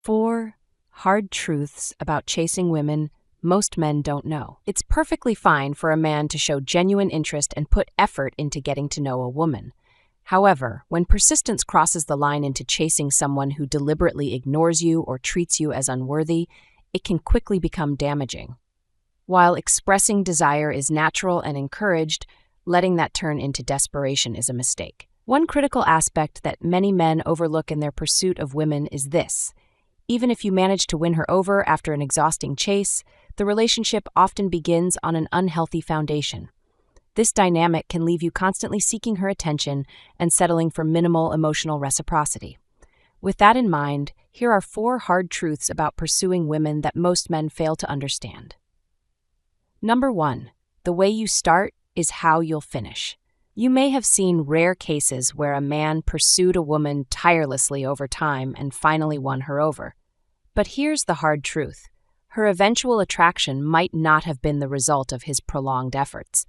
4 hard truths about chasing women most men don't know. It's perfectly fine for a man to show genuine interest and put effort into getting to know a woman. However, when persistence crosses the line into chasing someone who deliberately ignores you or treats you as unworthy, it can quickly become damaging. While expressing desire is natural and encouraged, letting that turn into desperation is a mistake. One critical aspect that many men overlook in their pursuit of women is this. Even if you manage to win her over after an exhausting chase, the relationship often begins on an unhealthy foundation. This dynamic can leave you constantly seeking her attention and settling for minimal emotional reciprocity. With that in mind, here are 4 hard truths about pursuing women that most men fail to understand. Number 1. The way you start is how you'll finish. You may have seen rare cases where a man pursued a woman tirelessly over time and finally won her over. But here's the hard truth. Her eventual attraction might not have been the result of his prolonged efforts.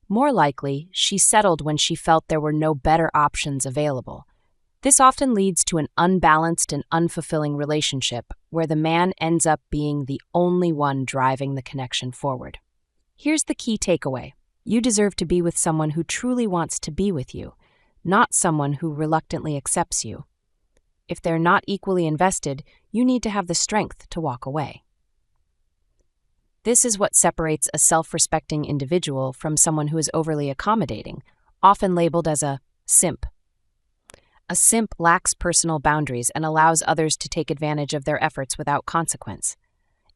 More likely, she settled when she felt there were no better options available. This often leads to an unbalanced and unfulfilling relationship where the man ends up being the only one driving the connection forward. Here's the key takeaway. You deserve to be with someone who truly wants to be with you, not someone who reluctantly accepts you. If they're not equally invested, you need to have the strength to walk away. This is what separates a self-respecting individual from someone who is overly accommodating, often labeled as a simp. A simp lacks personal boundaries and allows others to take advantage of their efforts without consequence.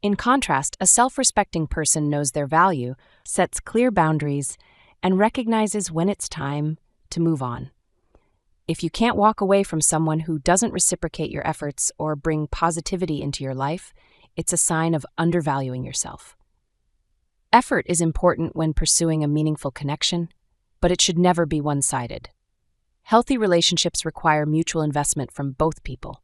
In contrast, a self-respecting person knows their value, sets clear boundaries, and recognizes when it's time to move on. If you can't walk away from someone who doesn't reciprocate your efforts or bring positivity into your life, it's a sign of undervaluing yourself. Effort is important when pursuing a meaningful connection, but it should never be one-sided. Healthy relationships require mutual investment from both people.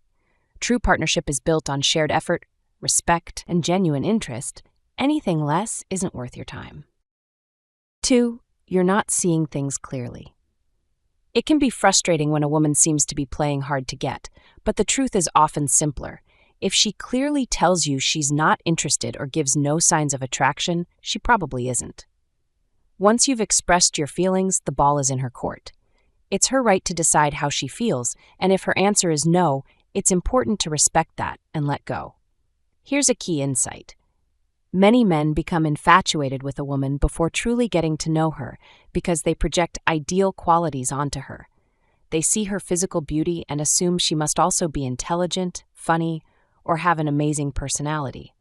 True partnership is built on shared effort, respect, and genuine interest. Anything less isn't worth your time. 2. You're not seeing things clearly. It can be frustrating when a woman seems to be playing hard to get, but the truth is often simpler. If she clearly tells you she's not interested or gives no signs of attraction, she probably isn't. Once you've expressed your feelings, the ball is in her court. It's her right to decide how she feels, and if her answer is no, it's important to respect that and let go. Here's a key insight. Many men become infatuated with a woman before truly getting to know her because they project ideal qualities onto her. They see her physical beauty and assume she must also be intelligent, funny, or have an amazing personality.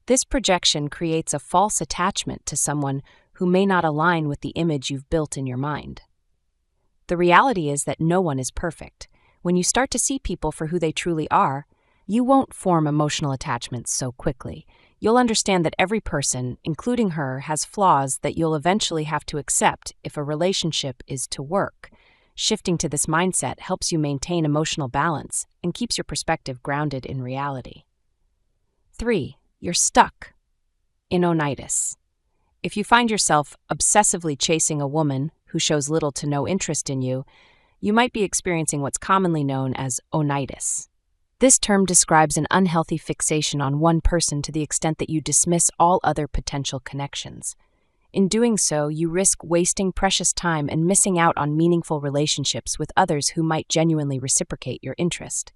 This projection creates a false attachment to someone who may not align with the image you've built in your mind. The reality is that no one is perfect. When you start to see people for who they truly are, you won't form emotional attachments so quickly. You'll understand that every person, including her, has flaws that you'll eventually have to accept if a relationship is to work. Shifting to this mindset helps you maintain emotional balance and keeps your perspective grounded in reality. 3. You're stuck in Oneitis. If you find yourself obsessively chasing a woman who shows little to no interest in you, you might be experiencing what's commonly known as Oneitis. This term describes an unhealthy fixation on one person to the extent that you dismiss all other potential connections. In doing so, you risk wasting precious time and missing out on meaningful relationships with others who might genuinely reciprocate your interest.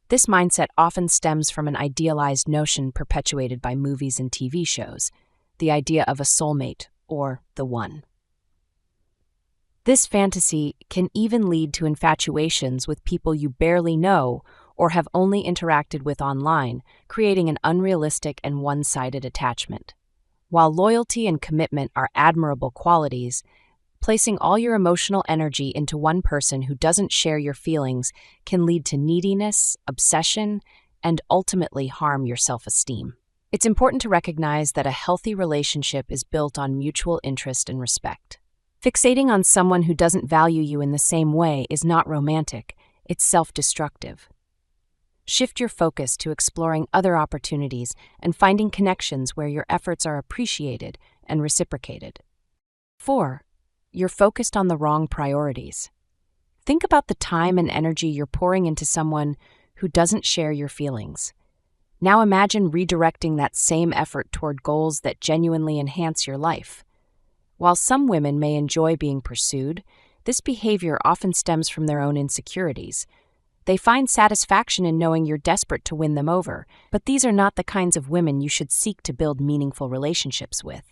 This mindset often stems from an idealized notion perpetuated by movies and TV shows, the idea of a soulmate or the one. This fantasy can even lead to infatuations with people you barely know or have only interacted with online, creating an unrealistic and one-sided attachment. While loyalty and commitment are admirable qualities, placing all your emotional energy into one person who doesn't share your feelings can lead to neediness, obsession, and ultimately harm your self-esteem. It's important to recognize that a healthy relationship is built on mutual interest and respect. Fixating on someone who doesn't value you in the same way is not romantic, it's self-destructive. Shift your focus to exploring other opportunities and finding connections where your efforts are appreciated and reciprocated. 4. You're focused on the wrong priorities. Think about the time and energy you're pouring into someone who doesn't share your feelings. Now imagine redirecting that same effort toward goals that genuinely enhance your life. While some women may enjoy being pursued, this behavior often stems from their own insecurities. They find satisfaction in knowing you're desperate to win them over, but these are not the kinds of women you should seek to build meaningful relationships with.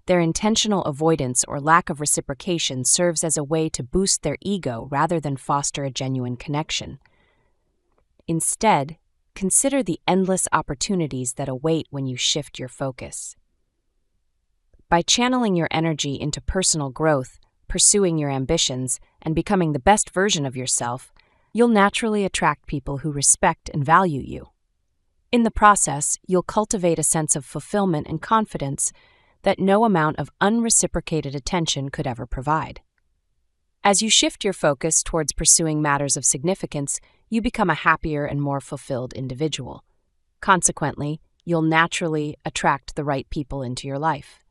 Their intentional avoidance or lack of reciprocation serves as a way to boost their ego rather than foster a genuine connection. Instead, consider the endless opportunities that await when you shift your focus. By channeling your energy into personal growth, pursuing your ambitions, and becoming the best version of yourself, you'll naturally attract people who respect and value you. In the process, you'll cultivate a sense of fulfillment and confidence that no amount of unreciprocated attention could ever provide. As you shift your focus towards pursuing matters of significance, you become a happier and more fulfilled individual. Consequently, you'll naturally attract the right people into your life.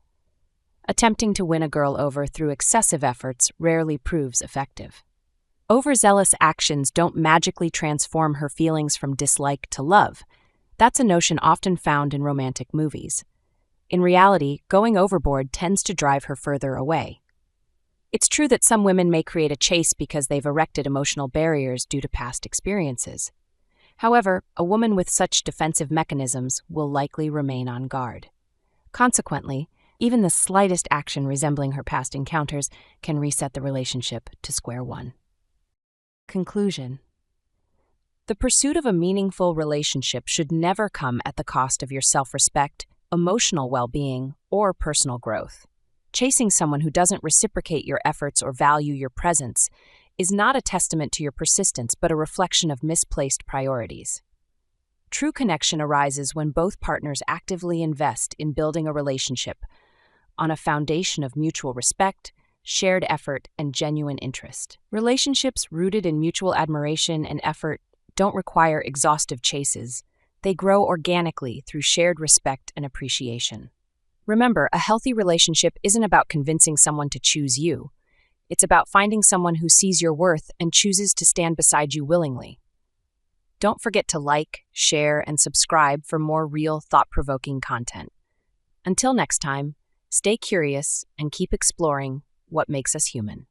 Attempting to win a girl over through excessive efforts rarely proves effective. Overzealous actions don't magically transform her feelings from dislike to love. That's a notion often found in romantic movies. In reality, going overboard tends to drive her further away. It's true that some women may create a chase because they've erected emotional barriers due to past experiences. However, a woman with such defensive mechanisms will likely remain on guard. Consequently, even the slightest action resembling her past encounters can reset the relationship to square one. Conclusion. The pursuit of a meaningful relationship should never come at the cost of your self-respect, emotional well-being, or personal growth. Chasing someone who doesn't reciprocate your efforts or value your presence is not a testament to your persistence but a reflection of misplaced priorities. True connection arises when both partners actively invest in building a relationship on a foundation of mutual respect, shared effort, and genuine interest. Relationships rooted in mutual admiration and effort don't require exhaustive chases. They grow organically through shared respect and appreciation. Remember, a healthy relationship isn't about convincing someone to choose you. It's about finding someone who sees your worth and chooses to stand beside you willingly. Don't forget to like, share, and subscribe for more real, thought-provoking content. Until next time, stay curious and keep exploring what makes us human.